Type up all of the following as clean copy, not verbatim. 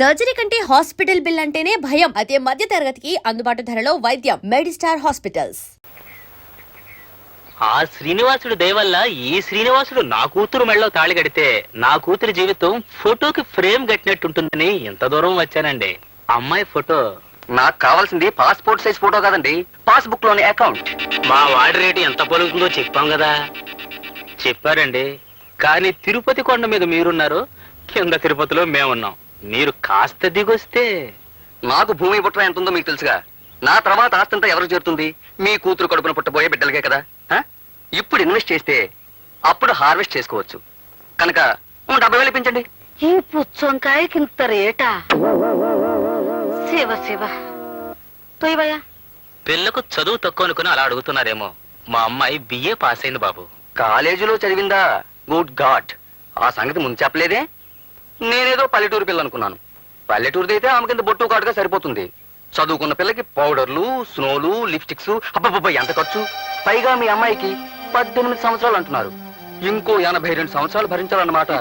Surgery కంటే hospital bill అంటేనే భయం. అదే మధ్య తరగతికి అందుబాటు ధరలో వైద్యం. Medistar hospitals. ఆ శ్రీనివాసుడు దయవల్ల ఈ శ్రీనివాసుడు నా కూతురు మెళ్ళలో తాళి కడితే నా కూతురి జీవితం ఫోటోకి ఫ్రేమ్ కట్టినట్టుంటుందని ఎంత దూరం వచ్చానండి. అమ్మాయి ఫోటో నాకు కావాల్సింది పాస్పోర్ట్ సైజ్ ఫోటో కాదండి, పాస్బుక్ లోని అకౌంట్. మా వాడి రేటు ఎంత పలుకుతుందో చెప్పాం కదా. చెప్పారండి, కానీ తిరుపతి కొండ మీద మీరున్నారు, కింద తిరుపతిలో మేమున్నాం. మీరు కాస్త దిగొస్తే. నాకు భూమి పుట్ట ఎంత ఉందో మీకు తెలుసుగా. నా తర్వాత ఆస్తంతా ఎవరికి చేరుతుంది? మీ కూతురు కడుపున పుట్టబోయే బిడ్డలకే కదా. ఇప్పుడు ఇన్వెస్ట్ చేస్తే అప్పుడు హార్వెస్ట్ చేసుకోవచ్చు. కనుక 70,000 పెంచండి. ఈ పుచ్చంకాయకి ఇంత రేటా? శివ శివ తోయవయ్యా. పిల్లకు చదువు తక్కువ అనుకుని అలా అడుగుతున్నారేమో. మా అమ్మాయి బిఏ పాస్ అయింది బాబు. కాలేజీలో చదివిందా? గుడ్ గాడ్, ఆ సంగతి ముందు చెప్పలేదే. నేనేదో పల్లెటూరు పిల్ల అనుకున్నాను. పల్లెటూరుది అయితే ఆమె కింద బొట్టు కాటుగా సరిపోతుంది. చదువుకున్న పిల్లకి పౌడర్లు, స్నోలు, లిప్స్టిక్స్, అబ్బబ్బబ్బ ఎంత ఖర్చు. పైగా మీ అమ్మాయికి 18 సంవత్సరాలు అంటున్నారు. ఇంకో 82 సంవత్సరాలు భరించాలన్నమాట.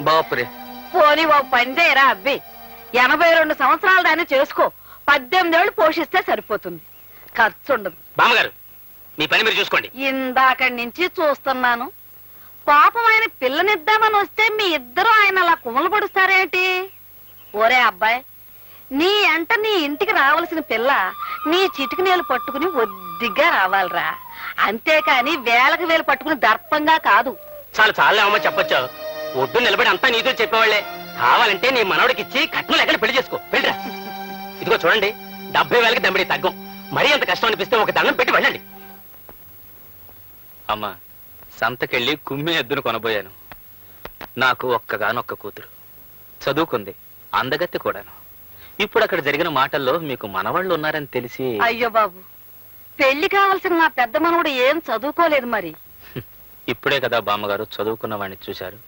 బాపురే. పోనీ ఓ పని చేయరా అబ్బి, 82 సంవత్సరాల దాన్ని చేసుకో. 18 ఏళ్ళు పోషిస్తే సరిపోతుంది, ఖర్చు ఉండదు. బామ్మగారు, మీ పని మీరు చూసుకోండి. ఇందాక నుంచి చూస్తున్నాను. పాపం ఆయన పిల్లనిద్దామని వస్తే మీ ఇద్దరు ఆయన అలా కుమలు పడుస్తారేంటి? ఓరే అబ్బాయి, నీ అంట నీ ఇంటికి రావాల్సిన పిల్ల నీ చిటికి నీళ్ళు పట్టుకుని ఒద్దిగ్గా రావాలిరా. అంతేకాని వేలకు వేలు పట్టుకుని దర్పంగా కాదు. చాలు చాలే అమ్మ చెప్పొచ్చు. ఒడ్డు నిలబడి అంతా నీతో చెప్పేవాళ్లే. కావాలంటే నీ మనవడికి ఇచ్చి కట్నం ఎక్కడ పెళ్లి చేసుకో. వెళ్ళరా. ఇదిగో చూడండి, 70,000కి దమ్మిడి తగ్గం. మరీ అంత కష్టం అనిపిస్తే ఒక దండం పెట్టి వెళ్ళండి. అమ్మా, సంతకెళ్ళి కుమ్మి ఎద్దును కొనబోయాను. నాకు ఒక్కగానొక్క కూతురు, చదువుకుంది, అందగత్తె కూడాను. ఇప్పుడు అక్కడ జరిగిన మాటల్లో మీకు మనవాళ్ళు ఉన్నారని తెలిసి. అయ్యో బాబు, పెళ్లి కావాల్సిన నా పెద్ద మనవడు ఏం చదువుకోలేదు మరి. ఇప్పుడే కదా బామ్మగారు చదువుకున్న వాడిని చూశారు.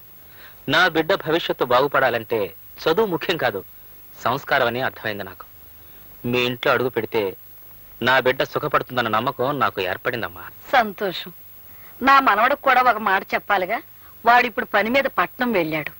నా బిడ్డ భవిష్యత్తు బాగుపడాలంటే చదువు ముఖ్యం కాదు, సంస్కారం అని అర్థమైంది నాకు. మీ ఇంట్లో అడుగు పెడితే నా బిడ్డ సుఖపడుతుందన్న నమ్మకం నాకు ఏర్పడిందమ్మా. సంతోషం. నా మనవడికి కూడా ఒక మాట చెప్పాలిగా. వాడిప్పుడు పని మీద పట్నం వెళ్ళాడు.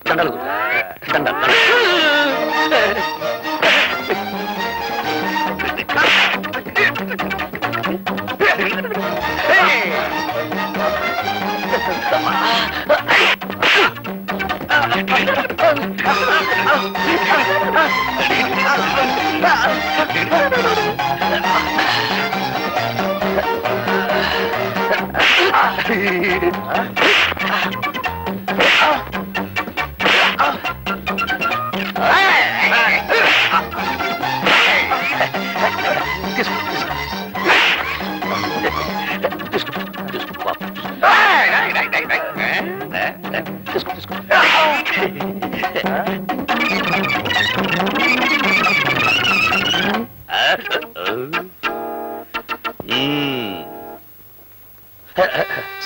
దండలు దండలు.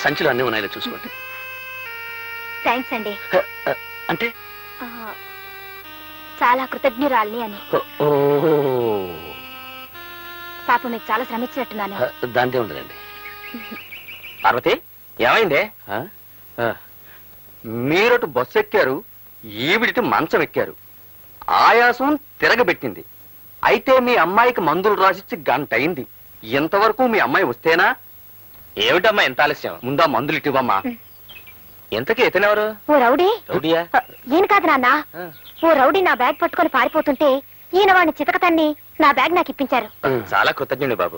సంచులు అన్నీ ఉన్నాయో చూసుకోండి. థ్యాంక్స్ అండి. అంటే చాలా కృతజ్ఞురాల్ని అని. పాప మీకు చాలా శ్రమించినట్టున్నాను. దాంతే ఉండదండి. పార్వతి, ఏమైందే? మీరటు బస్సు ఎక్కారు, ఈవిడిటి మంచం ఎక్కారు. ఆయాసం తిరగబెట్టింది. అయితే మీ అమ్మాయికి మందులు రాసిచ్చి గంట అయింది. ఇంతవరకు మీ అమ్మాయి వస్తేనా? ఏమిటమ్మా ఎంత ఆలస్యం? ముందా మందులు ఇటివమ్మా. ఎంతకీ ఇతనెవరు? ఓ రౌడీ. రౌడీయా? ఈయన కాదు నాన్న. ఓ రౌడీ నా బ్యాగ్ పట్టుకొని పారిపోతుంటే ఈయన వాడిని చితకతన్ని నా బ్యాగ్ నాకు ఇప్పించారు. చాలా కృతజ్ఞుడి బాబు.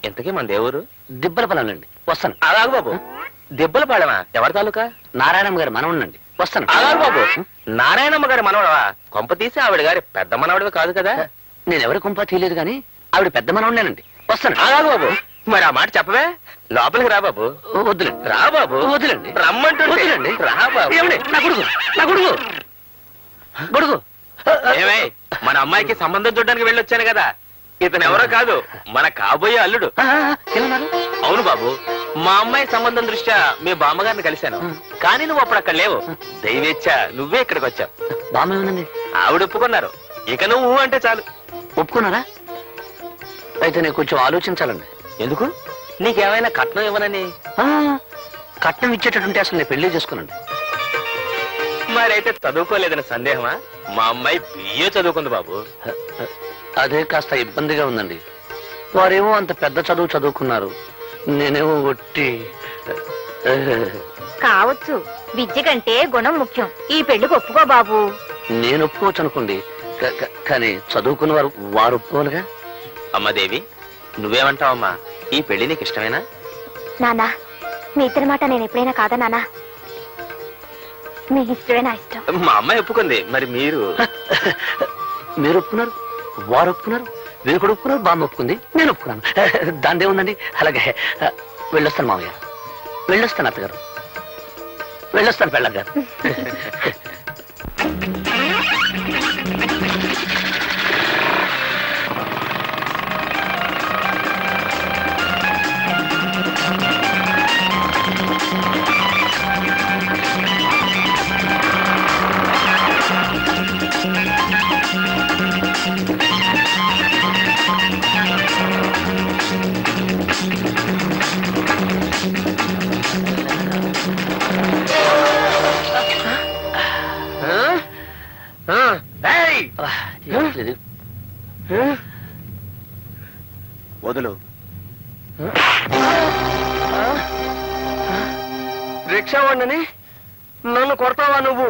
ఎంతకీ మన దేవురు? దిబ్బలపల్లండి. వస్తాను. అలాగు బాబు. దెబ్బలు పాడమా? ఎవరి తాలూకా? నారాయణమ్మ గారు మనవునండి. వస్తాను. అలాగు బాబు. నారాయణమ్మ గారి మనవడవా? కొంప తీసి ఆవిడ గారి పెద్ద మనవడివి కాదు కదా? నేను ఎవరి కుంప తీయలేదు గాని ఆవిడ పెద్ద మనవునేనండి. వస్తాను. అలాగు బాబు. మరి ఆ మాట చెప్పవే. లోపలికి రా బాబు. వద్దులేండి, రా బాబు. వదిలేండి, రమ్మంటుంటే. వదిలేండి. రా బాబు. ఏమండి? నా కొడుకు, నా కొడుకు, కొడుకు. ఏమై, మన అమ్మాయికి సంబంధం చూడడానికి వెళ్ళొచ్చాను కదా. ఇతను ఎవరో కాదు, మన కాబోయే అల్లుడు. ఏమన్నారు? అవును బాబు, మా అమ్మాయి సంబంధం దృష్ట్యా మీ బామ్మగారిని కలిశాను. కానీ నువ్వు అప్పుడు అక్కడ లేవు. దైవేచ్ఛ నువ్వే ఇక్కడికి వచ్చావు. బామ్మ ఏమనండి? ఆవిడ ఒప్పుకున్నారు. ఇక నువ్వు అంటే చాలు. ఒప్పుకున్నారా? అయితే నేను కొంచెం ఆలోచించాలండి. ఎందుకు? నీకేమైనా కట్నం ఇవ్వనని? ఆ, కట్నం ఇచ్చేటటువంటి అసలు నేను పెళ్లి చేసుకున్నాండి. మరైతే చదువుకోలేదని సందేహమా? మా అమ్మాయి బిఏ చదువుకుంది బాబు. అదే కాస్త ఇబ్బందిగా ఉందండి. వారేమో అంత పెద్ద చదువు చదువుకున్నారు, నేనేమో ఒట్టి. కావచ్చు, విద్య కంటే గుణం ముఖ్యం. ఈ పెళ్లికి ఒప్పుకో బాబు. నేను ఒప్పుకోవచ్చు అనుకోండి, కానీ చదువుకున్న వారు ఒప్పుకోవాలిగా. అమ్మదేవి, నువ్వేమంటావమ్మా? ఈ పెళ్లి నీకు ఇష్టమేనా? నానా, మీ ఇద్దరి మాట నేను ఎప్పుడైనా కాదా నానా? మీ ఇష్టమే నా ఇష్టం. మా అమ్మాయి ఒప్పుకుంది, మరి మీరు? మీరు ఒప్పుకున్నారు, వారు ఒప్పుకున్నారు, వీరు కూడా ఒప్పుకున్నారు, బామ్మ ఒప్పుకుంది, నేను ఒప్పుకున్నాను. దాందే ఉందండి. అలాగే వెళ్ళొస్తాను మామయ్య, వెళ్ళొస్తాను అత్తగారు, వెళ్ళొస్తాను పెళ్ళగారు. వదులు. రిక్షా వాడిని నన్ను కొడతావా నువ్వు?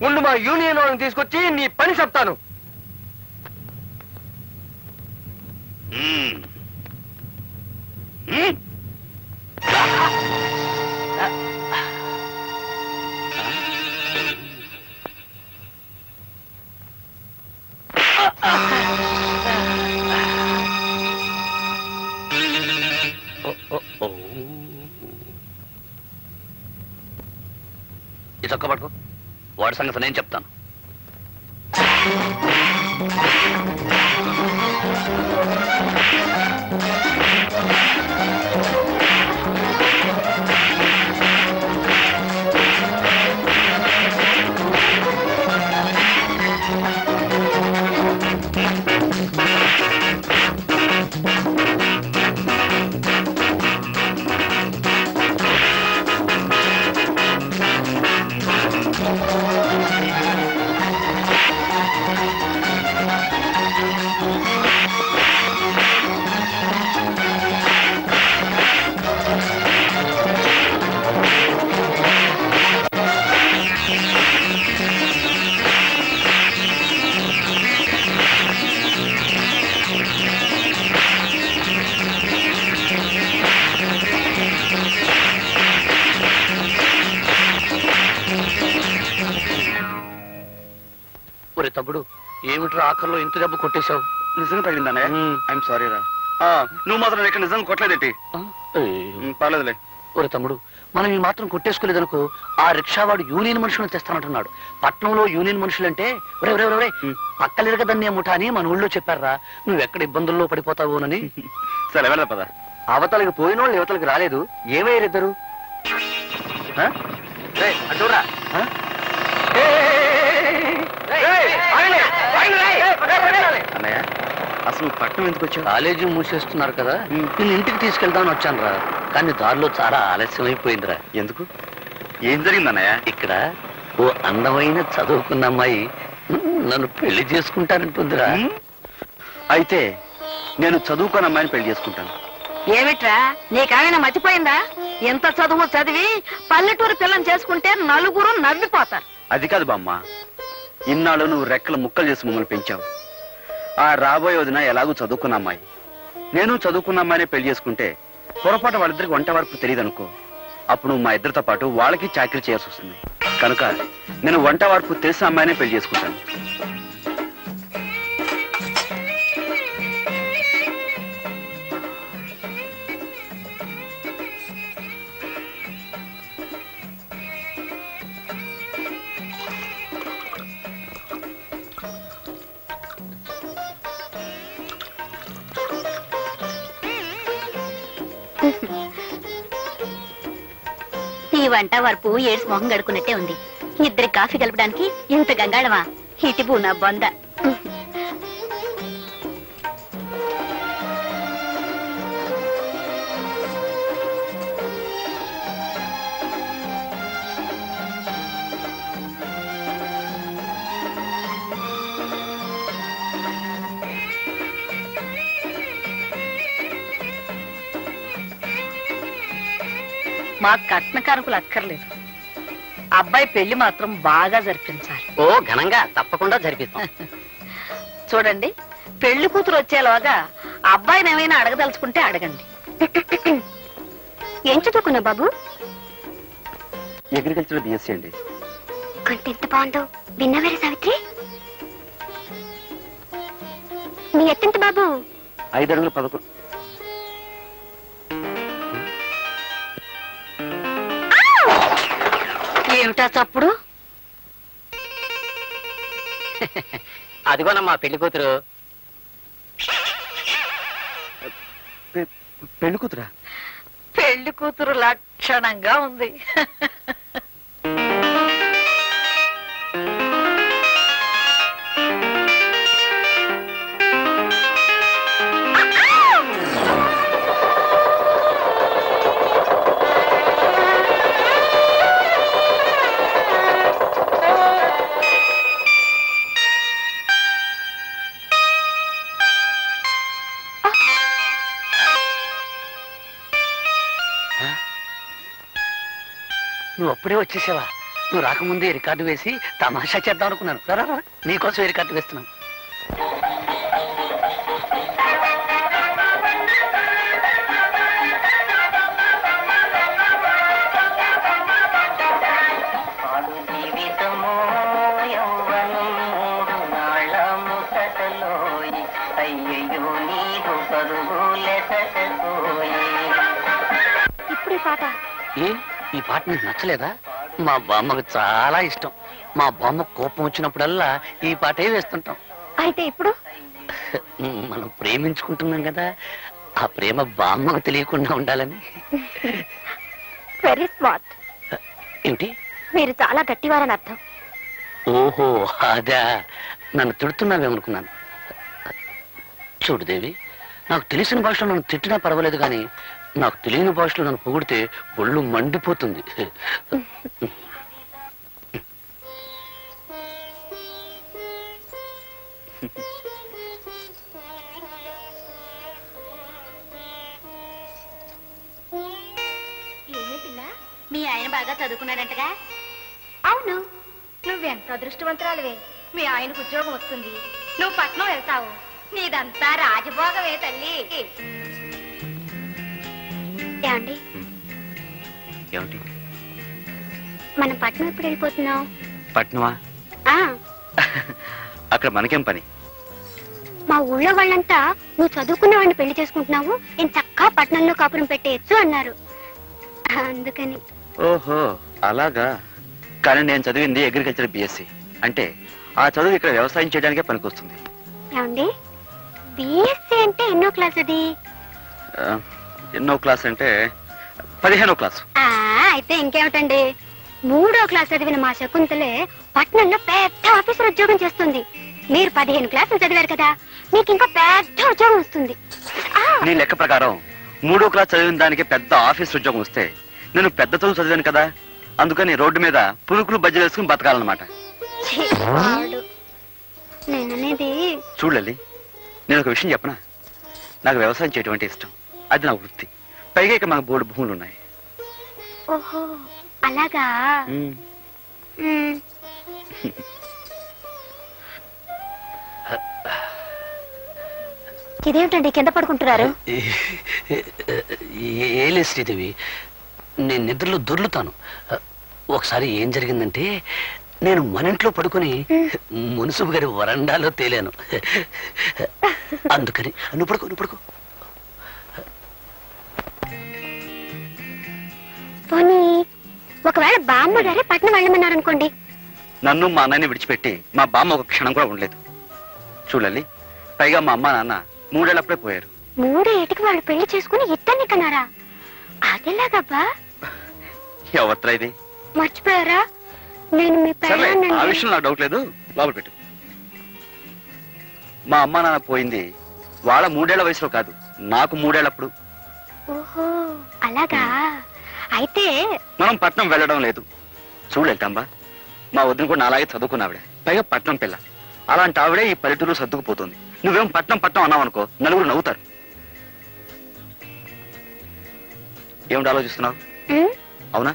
ఉండు, మా యూనియన్ వాళ్ళని తీసుకొచ్చి నీ పని చెప్తాను. ఈ చొక్క పట్టుకో, వాడి సంగతి నేను చెప్తాను. ఒరే తమ్ముడు, ఏమిట్రా ఆఖరిలో ఇంత దెబ్బ కొట్టేశావు? నిజంగా తగిలిందానే? ఐఎమ్ సారీ రా. నువ్వు మాత్రం ఇక్కడ నిజంగా కొట్టలేదేంటి? పర్లేదులే. ఒరే తమ్ముడు, మనం ఈ మాత్రం కొట్టేసుకోలేదనుకో, ఆ రిక్షావాడు యూనియన్ మనుషులను తెస్తానంటున్నాడు. పట్నంలో యూనియన్ మనుషులంటే ఒరే పక్కలిరగదన్నే ముఠ అని మన ఊళ్ళో చెప్పారా. నువ్వెక్కడ ఇబ్బందుల్లో పడిపోతావోనని. సరే వెళ్దా పద. అవతలకి పోయిన వాళ్ళు యువతలకి రాలేదు, ఏమయ్యారిద్దరు? అటురా. అన్నయ్య, అసలు పట్నం ఎందుకు వచ్చావు? కాలేజీ మూసేస్తున్నారు కదా, నేను ఇంటికి తీసుకెళ్దామని వచ్చాను రా. కానీ దారిలో చాలా ఆలస్యం అయిపోయిందిరా. ఎందుకు? ఏం జరిగింది అన్నయ్య? ఇక్కడ ఓ అందమైన చదువుకున్న అమ్మాయి నన్ను పెళ్లి చేసుకుంటానంటుందిరా. అయితే నేను చదువుకున్న అమ్మాయిని పెళ్లి చేసుకుంటాను. ఏమిట్రా, నీకేమైనా మర్చిపోయిందా? ఎంత చదువు చదివి పల్లెటూరు పిల్లని చేసుకుంటే నలుగురు నవ్విపోతారు. అది కాదు బామ్మ, ఇన్నాళ్ళు నువ్వు రెక్కలు ముక్కలు చేసి మమ్మల్ని పెంచావు. ఆ రాబోయే వదిన ఎలాగూ చదువుకున్న అమ్మాయి, నేను చదువుకున్న అమ్మాయిని పెళ్లి చేసుకుంటే పొరపాటు వాళ్ళిద్దరికి వంట వరకు తెలియదు అనుకో. అప్పుడు నువ్వు మా ఇద్దరితో పాటు వాళ్ళకి చాకరీ చేయాల్సి వస్తుంది. కనుక నేను వంట వరకు తెలిసిన అమ్మాయినే పెళ్లి చేసుకుంటాను. ఈ వంట వరపు ఏడ్స్ మొహం గడుకున్నట్టే ఉంది. ఇద్దరి కాఫీ కలపడానికి ఇంత గంగాళమా? ఇటిపు నా బొంద. మా కట్న కానుకలు అక్కర్లేదు, అబ్బాయి పెళ్లి మాత్రం బాగా జరిపించాలి. ఓ ఘనంగా తప్పకుండా జరిపిస్తాం. చూడండి, పెళ్లి కూతురు వచ్చేలోగా అబ్బాయిని ఏమైనా అడగదలుచుకుంటే అడగండి. ఏం చదువుకున్నా బాబు? అగ్రికల్చర్ బిఎస్సీ అండి. కొంత ఎంత బాగుందో విన్నవేరే సావిత్రి. నీ ఎత్తెంత బాబు? 5 అడుగులు 11. ఏమిటా చప్పుడు? అదిగోనమ్మా పెళ్లి కూతురు. పెళ్లి కూతురా? పెళ్లి కూతురు లక్షణంగా ఉంది. నువ్వు అప్పుడే వచ్చేసావా? నువ్వు రాకముందే రికార్డు వేసి తమాషా చేద్దాం అనుకున్నాను. రా నీకోసం రికార్డు వేస్తున్నాను. ఇప్పుడు ఈ పాట ఈ పాట నీకు నచ్చలేదా? మా బామ్మకు చాలా ఇష్టం. మా బామ్మ కోపం వచ్చినప్పుడల్లా ఈ పాటే వేస్తుంటాం. అయితే ఇప్పుడు మనం ప్రేమించుకుంటున్నాం కదా, ఆ ప్రేమ బామ్మకు తెలియకుండా ఉండాలని. Very smart. ఏమిటి? మీరు చాలా గట్టివారని అర్థం. ఓహో అదా, నన్ను తిడుతున్నావేమనుకున్నాను. చూడు దేవి, నాకు తెలిసిన భాషలో నన్ను తిట్టినా పర్వాలేదు, కానీ నాకు తెలియని భాషలో నన్ను పొగిడితే ఒళ్ళు మండిపోతుంది. ఏమే పిల్ల, మీ ఆయన బాగా చదువుకున్నాడంటగా? అవును. నువ్వెంత అదృష్టవంతురాలువే. మీ ఆయనకు ఉద్యోగం వస్తుంది, నువ్వు పట్నం వెళ్తావు. నీదంతా రాజభోగమే తల్లి. ఏమండి, ఏమిటి? మనం పట్నం ఎప్పుడు వెళ్ళిపోతున్నాం? పట్నమా? ఆ, అక్కడ మనకేం పని? మా ఊళ్ళో వాళ్ళంతా నువ్వు చదువుకున్న వాడిని పెళ్లి చేసుకుంటున్నావు, నేను చక్కా పట్నంలో కాపురం పెట్టేయచ్చు అన్నారు. అందుకని. ఓహో అలాగా. కానీ నేను చదివింది అగ్రికల్చర్ బిఎస్సీ. అంటే ఆ చదువు ఇక్కడ వ్యవసాయం చేయడానికే పనికొస్తుంది. ఏమండి, బిఎస్సీ అంటే ఎన్నో క్లాస్ అది? ఎన్నో క్లాస్ అంటే 15వ క్లాసు. అయితే ఇంకేమిటండి, 3వ క్లాస్ చదివిన మా శకుంతలే పట్నంలో పెద్ద ఆఫీసర్ ఉద్యోగం చేస్తుంది. మీరు 15 క్లాసులు చదివారు కదా, మీకు ఇంకా పెద్ద ఉద్యోగం వస్తుంది. నీ లెక్క ప్రకారం 3వ క్లాస్ చదివిన దానికి పెద్ద ఆఫీస్ ఉద్యోగం వస్తే నేను పెద్ద చదువు చదివాను కదా, అందుకని రోడ్డు మీద పునుకులు బజ్జలు వేసుకుని బతకాలన్నమాట. ఛీ, వాడు. నేననేది చూడలే, నేను ఒక విషయం చెప్పనా? నాకు వ్యవసాయం చేయడం అంటే ఇష్టం, అది నా వృత్తి. పైగా ఇక మాకు బోర్డు భూములు ఉన్నాయి. ఓహో అలాగా. ఉమ్. మ్. ఇదేమిటండి కింద పడుకుంటున్నారు? ఏలే శ్రీదేవి, నేను నిద్రలో దొర్లుతాను. ఒకసారి ఏం జరిగిందంటే, నేను మన ఇంట్లో పడుకొని మున్సిపు గారి వరండాలో తేలాను. అందుకని నువ్వు పడుకో. పోనీ ఒకవేళ బామ్మ గారే పట్నం వెళ్ళమన్నారనుకోండి. నన్ను మా అన్నయ్యని విడిచిపెట్టి మా బామ్మ ఒక క్షణం కూడా ఉండలేదు. చూడాలి, పైగా మా అమ్మ నాన్న 3 ఏళ్ళప్పుడే పోయారు. 3 ఏటికి వాళ్ళు పెళ్లి చేసుకుని ఇద్దరిని కన్నారా? అదెలాగబ్బా? ఎవరిరా ఇది? మర్చిపోయారా? నేను మీ సరే ఆ పెళ్ళాన్ని. విషయం నాకు డౌట్ లేదు, లోపల పెట్టు. మా అమ్మ నాన్న పోయింది వాళ్ళ 3 ఏళ్ల వయసులో కాదు, నాకు 3 ఏళ్ళప్పుడు. ఓహో అలాగా. అయితే మనం పట్నం వెళ్ళడం లేదు. చూడు లలితాంబా, మా వదిన కూడా అలాగే చదువుకున్న ఆవిడ, పైగా పట్నం పిల్ల. అలాంటి ఆవిడే ఈ పల్లెటూరు సర్దుకుపోతుంది. నువ్వేం పట్నం పట్నం అన్నావు అనుకో, నలుగురు నవ్వుతారు. ఏమిటి ఆలోచిస్తున్నావు? ఉమ్, అవునా?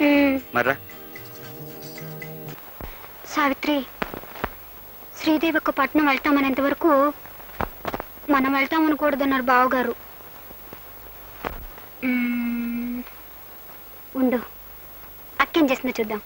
ఉమ్. మర్రా. సావిత్రి, శ్రీదేవి ఒక పట్నం వెళ్తామనేంత వరకు మనం వెళ్తామనకూడదన్నారు బావగారు. ఉండు, అక్కేం చేస్తుందో చూద్దాం.